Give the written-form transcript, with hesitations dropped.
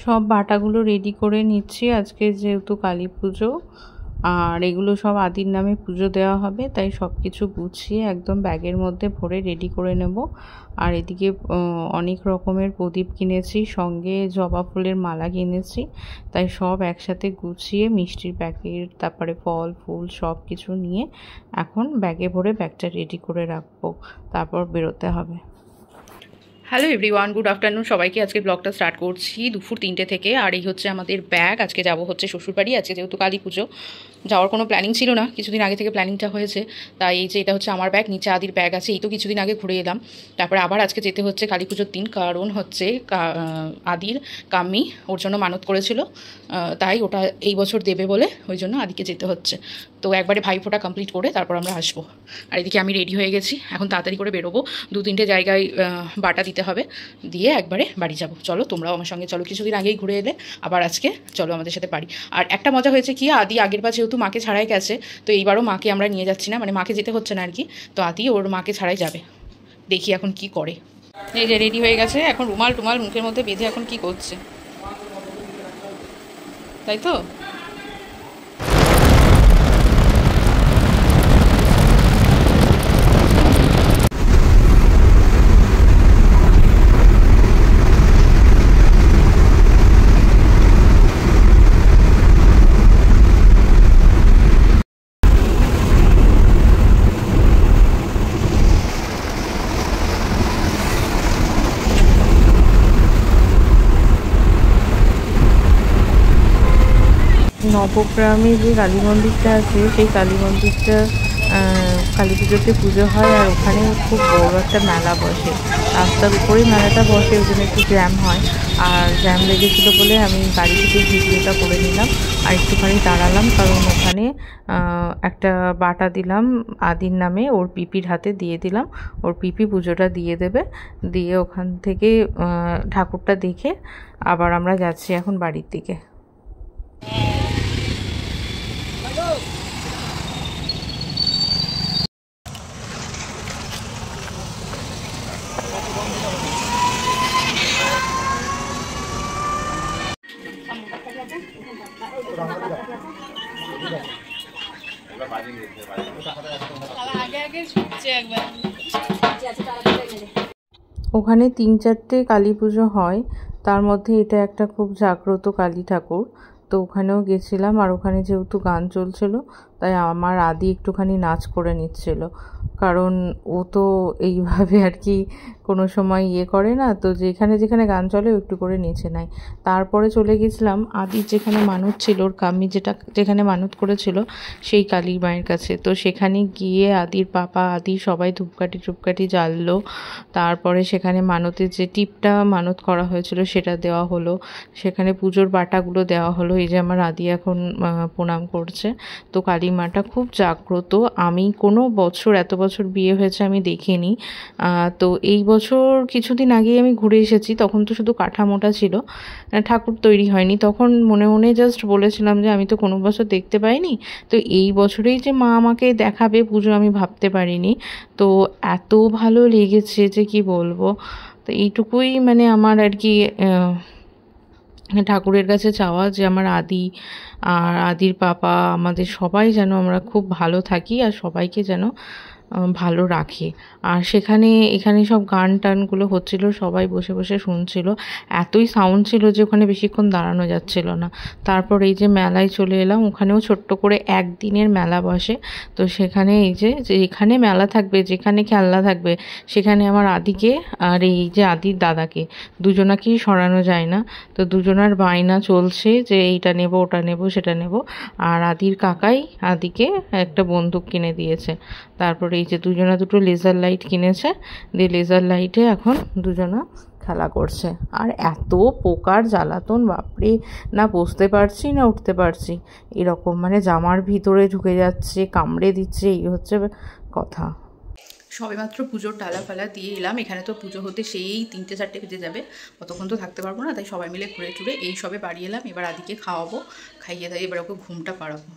সব বাটাগুলো রেডি করে নিচ্ছি, আজকে যেহেতু কালী পুজো আর এগুলো সব আদির নামে পুজো দেওয়া হবে, তাই সব কিছু গুছিয়ে একদম ব্যাগের মধ্যে ভরে রেডি করে নেব। আর এদিকে অনেক রকমের প্রদীপ কিনেছি, সঙ্গে জবা ফুলের মালা কিনেছি, তাই সব একসাথে গুছিয়ে মিষ্টির প্যাকেট, তারপরে ফল ফুল সব কিছু নিয়ে এখন ব্যাগে ভরে ব্যাগটা রেডি করে রাখবো, তারপর বেরোতে হবে। হ্যালো এভরিওয়ান, গুড আফটারনুন সবাইকে। আজকে ব্লগটা স্টার্ট করছি দুপুর 3টে থেকে। আর এই হচ্ছে আমাদের ব্যাগ। আজকে যাব হচ্ছে শ্বশুরবাড়ি। আজকে যেহেতু কালী পুজো, যাওয়ার কোনো প্ল্যানিং ছিল না, কিছুদিন আগে থেকে প্ল্যানিংটা হয়েছে। তাই এই যে এটা হচ্ছে আমার ব্যাগ, নিচে আদির ব্যাগ আছে। এই তো কিছুদিন আগে ঘুরে এলাম, তারপরে আবার আজকে যেতে হচ্ছে কালী পুজোর দিন। কারণ হচ্ছে আদির কাম্মি ওর জন্য মানত করেছিল, তাই ওটা এই বছর দেবে বলে ওই জন্য আদিকে যেতে হচ্ছে। তো একবারে ভাইফোঁটা কমপ্লিট করে তারপর আমরা আসবো। আর এদিকে আমি রেডি হয়ে গেছি, এখন তাড়াতাড়ি করে বেরোবো। 2-3টে জায়গায় বাটা দিতে হবে, দিয়ে একবারে বাড়ি যাব। চলো তোমরাও আমার সঙ্গে চলো, কিছুদিন আগেই ঘুরে এলে, আবার আজকে চলো আমাদের সাথে বাড়ি। আর একটা মজা হয়েছে কি, আদি আগের বার যেহেতু মাকে ছাড়াই গেছে, তো এইবারও মাকে আমরা নিয়ে যাচ্ছি না, মানে মাকে যেতে হচ্ছে না আর কি। তো আদি ওর মাকে ছাড়াই যাবে, দেখি এখন কি করে। এই যে রেডি হয়ে গেছে, এখন রুমাল টুমাল মুখের মধ্যে বেঁধে এখন কি করছে, তাই তো। নবগ্রামে যে কালী মন্দিরটা আছে, সেই কালী মন্দিরটা কালী পুজোতে পুজো হয়, আর ওখানে খুব বড় একটা মেলা বসে। রাস্তার উপরেই মেলাটা বসে, ওই জন্য একটু জ্যাম হয়। আর জ্যাম লেগেছিলো বলে আমি গাড়ি থেকে ভিডিওটা করে নিলাম আর একটুখানি দাঁড়ালাম, কারণ ওখানে একটা বাটা দিলাম আদির নামে, ওর পিপির হাতে দিয়ে দিলাম। ওর পিপি পুজোটা দিয়ে দেবে, দিয়ে ওখান থেকে ঠাকুরটা দেখে আবার আমরা যাচ্ছি এখন বাড়ির দিকে। ওখানে 3-4টে কালী পুজো হয়, তার মধ্যে এটা একটা খুব জাগ্রত কালী ঠাকুর। তো ওখানেও গেছিলাম, আর ওখানে যেহেতু গান চলছিল, তাই আমার আদি একটুখানি নাচ করে নিচ্ছিল, কারণ ও তো এইভাবে আর কি কোনো সময় করে না, তো যেখানে যেখানে গান চলে একটু করে নেচে নেয়। তারপরে চলে গেছিলাম আদির যেখানে মানত ছিল, ওর কাম্মি যেখানে মানত করেছিল সেই কালী মায়ের কাছে। তো সেখানে গিয়ে আদির পাপা আদি সবাই ধূপকাঠি জ্বাললো। তারপরে সেখানে মানতের যে টিপটা মানত করা হয়েছিল সেটা দেওয়া হলো, সেখানে পুজোর বাটাগুলো দেওয়া হলো। এই যে আমার আদি এখন প্রণাম করছে। তো কালী মাটা খুব জাগ্রত, আমি কোনো বছর, এত বছর বিয়ে হয়েছে আমি দেখিনি। তো এই বছর কিছুদিন আগেই আমি ঘুরে এসেছি, তখন তো শুধু কাঠামোটা ছিল, ঠাকুর তৈরি হয়নি। তখন মনে মনে জাস্ট বলেছিলাম যে আমি তো কোনো বছর দেখতে পাইনি, তো এই বছরেই যে মা আমাকে দেখাবে পুজো আমি ভাবতে পারিনি। তো এত ভালো লেগেছে যে কি বলবো। তো এইটুকুই মানে আমার আর কি ঠাকুরের কাছে চাওয়া, যে আমার আদি আর আদির পাপা আমাদের সবাই যেন আমরা খুব ভালো থাকি, আর সবাইকে যেন ভালো রাখে। আর এখানে সব গান টানগুলো হচ্ছিল, সবাই বসে বসে শুনছিল, এতই সাউন্ড ছিল যে ওখানে বেশিক্ষণ দাঁড়ানো যাচ্ছিল না। তারপর এই যে মেলায় চলে এলাম, ওখানেও ছোট্ট করে একদিনের মেলা বসে। তো সেখানে এই যে এখানে মেলা থাকবে, যেখানে খেলনা থাকবে, সেখানে আমার আদিকে আর এই যে আদির দাদাকে দুজনাকেই সরানো যায় না। তো দুজনার বায়না চলছে যে এইটা নেব, ওটা নেব, সেটা নেব। আর আদির কাকাই আদিকে একটা বন্দুক কিনে দিয়েছে। তারপরে এই যে দুটো লেজার লাইট কিনেছে, দিয়ে লেজার লাইটে এখন দুজনা খেলা করছে। আর এত পোকার জ্বালাতন, বাপরে, না বসতে পারছি না উঠতে পারছি, এরকম মানে জামার ভিতরে ঢুকে যাচ্ছে, কামড়ে দিচ্ছে, এই হচ্ছে কথা। সবেমাত্র পুজোর ডালা ফালা দিয়ে এলাম, এখানে তো পুজো হতে সেই 3-4টে বেজে যাবে, কতক্ষণ তো থাকতে পারবো না, তাই সবাই মিলে ঘুরে টুরে এই সবে বাড়ি এলাম। এবার আদিকে খাওয়াবো, খাইয়ে দাইয়ে এবার ওকে ঘুমটা পাড়াবো।